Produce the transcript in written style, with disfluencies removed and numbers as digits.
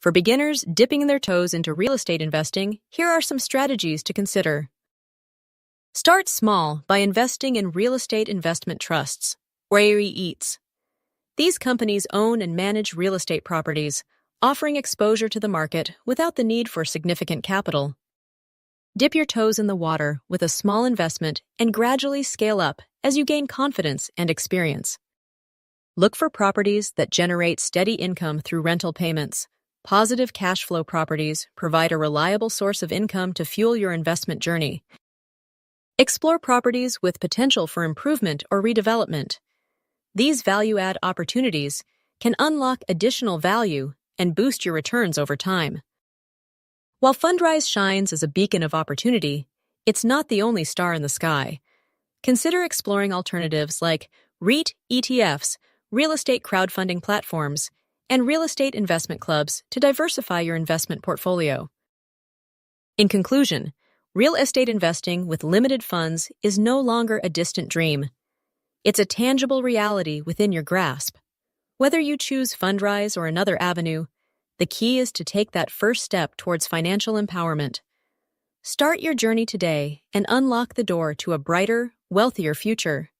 For beginners dipping their toes into real estate investing, here are some strategies to consider. Start small by investing in real estate investment trusts, REITs. These companies own and manage real estate properties, offering exposure to the market without the need for significant capital. Dip your toes in the water with a small investment and gradually scale up as you gain confidence and experience. Look for properties that generate steady income through rental payments. Positive cash flow properties provide a reliable source of income to fuel your investment journey. Explore properties with potential for improvement or redevelopment. These value-add opportunities can unlock additional value and boost your returns over time. While Fundrise shines as a beacon of opportunity, it's not the only star in the sky. Consider exploring alternatives like REIT ETFs, real estate crowdfunding platforms, and real estate investment clubs to diversify your investment portfolio. In conclusion, real estate investing with limited funds is no longer a distant dream. It's a tangible reality within your grasp. Whether you choose Fundrise or another avenue, the key is to take that first step towards financial empowerment. Start your journey today and unlock the door to a brighter, wealthier future.